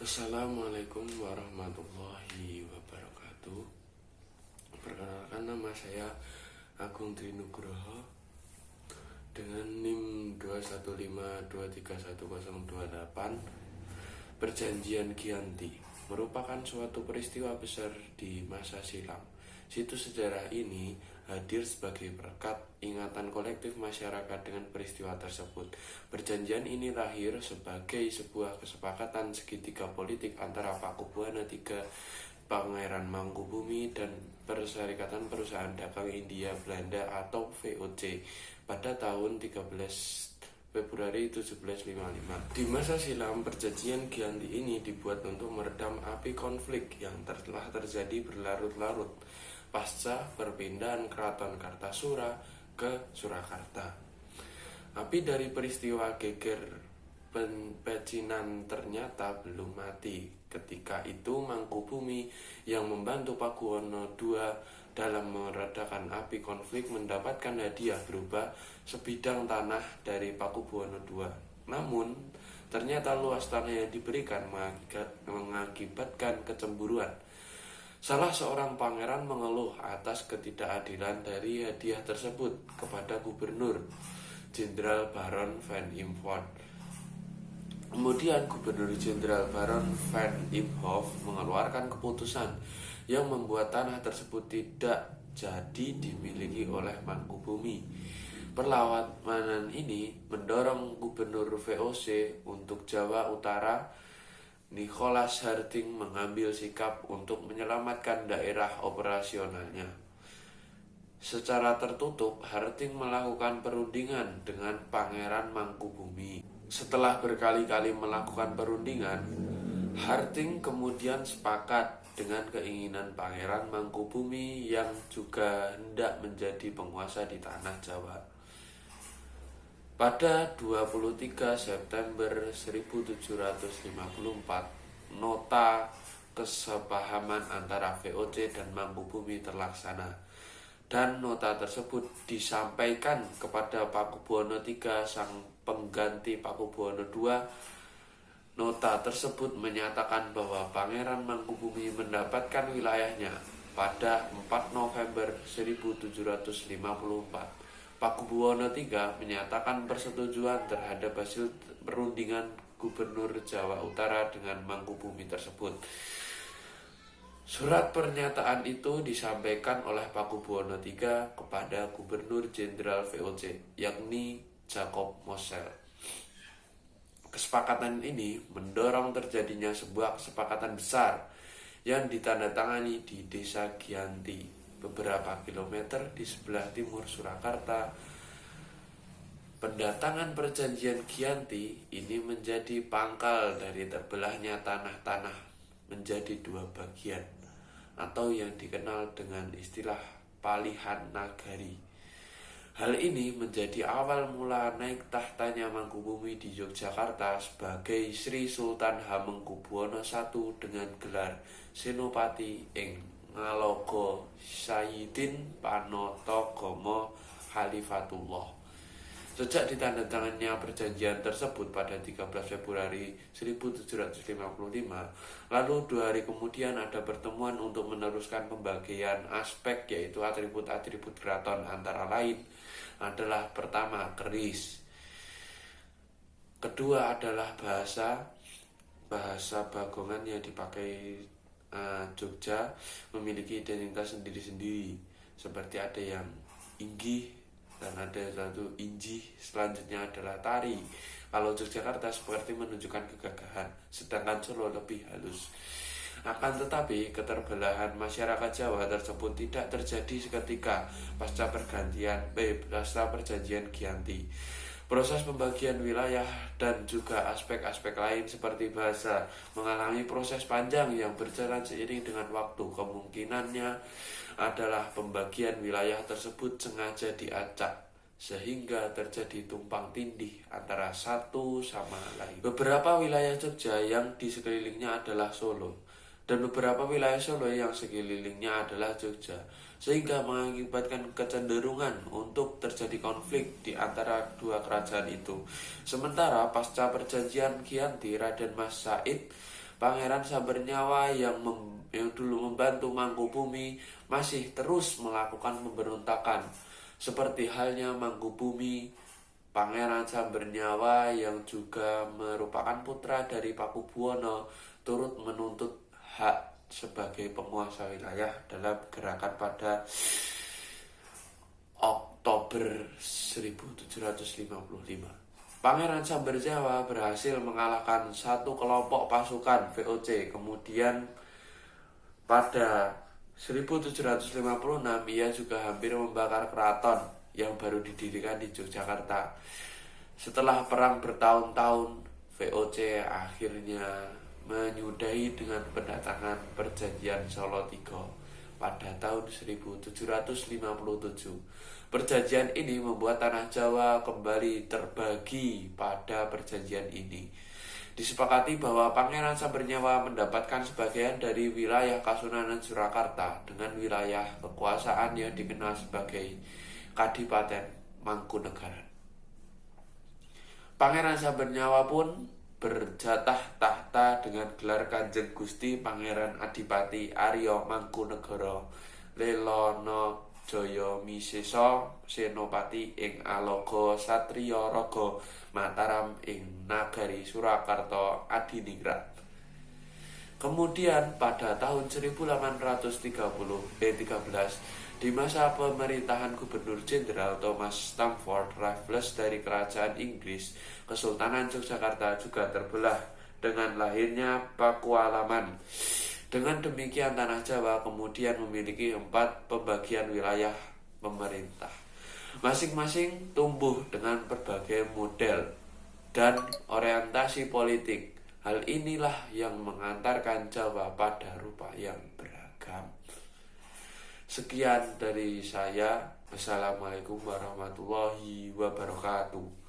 Assalamualaikum warahmatullahi wabarakatuh. Perkenalkan, nama saya Agung Trinugroho dengan NIM 215231028. Perjanjian Giyanti merupakan suatu peristiwa besar di masa silam. Situs sejarah ini hadir sebagai perekat ingatan kolektif masyarakat dengan peristiwa tersebut. Perjanjian ini lahir sebagai sebuah kesepakatan segitiga politik antara Pakubuwana III, Pangeran Mangkubumi, dan Perserikatan Perusahaan Dagang India Belanda atau VOC pada tahun 13 Februari 1755. Di masa silam, perjanjian Giyanti ini dibuat untuk meredam api konflik yang telah terjadi berlarut-larut pasca perpindahan Keraton Kartasura ke Surakarta. Api dari peristiwa geger Pecinan ternyata belum mati. Ketika itu Mangkubumi yang membantu Pakuwono II dalam meredakan api konflik mendapatkan hadiah berupa sebidang tanah dari Pakubuwono II. Namun, ternyata luas tanah yang diberikan mengakibatkan kecemburuan. Salah seorang pangeran mengeluh atas ketidakadilan dari hadiah tersebut kepada Gubernur Jenderal Baron van Imhoff. Kemudian Gubernur Jenderal Baron van Imhoff mengeluarkan keputusan yang membuat tanah tersebut tidak jadi dimiliki oleh Mangkubumi. Perlawanan ini mendorong Gubernur VOC untuk Jawa Utara, Nicholas Harting, mengambil sikap untuk menyelamatkan daerah operasionalnya. Secara tertutup, Harting melakukan perundingan dengan Pangeran Mangkubumi. Setelah berkali-kali melakukan perundingan, Harting kemudian sepakat dengan keinginan Pangeran Mangkubumi yang juga hendak menjadi penguasa di tanah Jawa. Pada 23 September 1754, nota kesepahaman antara VOC dan Mangkubumi terlaksana, dan nota tersebut disampaikan kepada Pakubuwono III, sang pengganti Pakubuwono II. Nota tersebut menyatakan bahwa Pangeran Mangkubumi mendapatkan wilayahnya pada 4 November 1754. Pakubuwono III menyatakan persetujuan terhadap hasil perundingan Gubernur Jawa Utara dengan Mangkubumi tersebut. Surat pernyataan itu disampaikan oleh Pakubuwono III kepada Gubernur Jenderal VOC, yakni Jacob Mosel. Kesepakatan ini mendorong terjadinya sebuah kesepakatan besar yang ditandatangani di Desa Giyanti, beberapa kilometer di sebelah timur Surakarta. Pendatangan perjanjian Giyanti ini menjadi pangkal dari terbelahnya tanah-tanah menjadi dua bagian, atau yang dikenal dengan istilah Palihan Nagari. Hal ini menjadi awal mula naik tahtanya Mangkubumi di Yogyakarta sebagai Sri Sultan Hamengkubuwono I dengan gelar Senopati ing Ngaloga Sayyidin Panatagama Khalifatullah. Sejak ditandatangannya perjanjian tersebut pada 13 Februari 1755, lalu 2 hari kemudian ada pertemuan untuk meneruskan pembagian aspek, yaitu atribut-atribut keraton, antara lain adalah pertama, keris. Kedua adalah bahasa Bagongan yang dipakai Jogja memiliki identitas sendiri-sendiri, seperti ada yang inggih dan ada satu injih. Selanjutnya adalah tari. Kalau Yogyakarta seperti menunjukkan kegagahan, sedangkan Solo lebih halus. Akan tetapi keterbelahan masyarakat Jawa tersebut tidak terjadi seketika pasca perjanjian Giyanti. Proses pembagian wilayah dan juga aspek-aspek lain seperti bahasa mengalami proses panjang yang berjalan seiring dengan waktu. Kemungkinannya adalah pembagian wilayah tersebut sengaja diacak sehingga terjadi tumpang tindih antara satu sama lain. Beberapa wilayah Jogja yang di sekelilingnya adalah Solo, dan beberapa wilayah Solo yang sekelilingnya adalah Jogja, sehingga mengakibatkan kecenderungan untuk terjadi konflik di antara dua kerajaan itu. Sementara pasca perjanjian Giyanti, Raden Mas Said Pangeran Sabernyawa yang dulu membantu Mangkubumi masih terus melakukan pemberontakan. Seperti halnya Mangkubumi, Pangeran Sabernyawa yang juga merupakan putra dari Pakubuwono turut menuntut hak sebagai penguasa wilayah dalam gerakan pada Oktober 1755. Pangeran Samberjawa berhasil mengalahkan satu kelompok pasukan VOC. Kemudian pada 1756 ia juga hampir membakar keraton yang baru didirikan di Yogyakarta. Setelah perang bertahun-tahun, VOC akhirnya menyudahi dengan pendatangan Perjanjian Solo III pada tahun 1757. Perjanjian ini membuat tanah Jawa kembali terbagi pada perjanjian ini. Disepakati bahwa Pangeran Sabernyawa mendapatkan sebagian dari wilayah Kasunanan Surakarta dengan wilayah kekuasaan yang dikenal sebagai Kadipaten Mangkunegaran. Pangeran Sabernyawa pun berjatah tahta dengan gelar Kanjeng Gusti Pangeran Adipati Arya Mangkunegara Lelono Jaya Misesa Senopati ing Aloga Satriya Raga Mataram ing Nagari Surakarta Adiningrat. Kemudian pada tahun 1813 di masa pemerintahan Gubernur Jenderal Thomas Stamford Raffles dari Kerajaan Inggris, Kesultanan Yogyakarta juga terbelah dengan lahirnya Pakualaman. Dengan demikian tanah Jawa kemudian memiliki 4 pembagian wilayah pemerintah. Masing-masing tumbuh dengan berbagai model dan orientasi politik. Hal inilah yang mengantarkan Jawa pada rupa yang beragam. Sekian dari saya. Wassalamualaikum warahmatullahi wabarakatuh.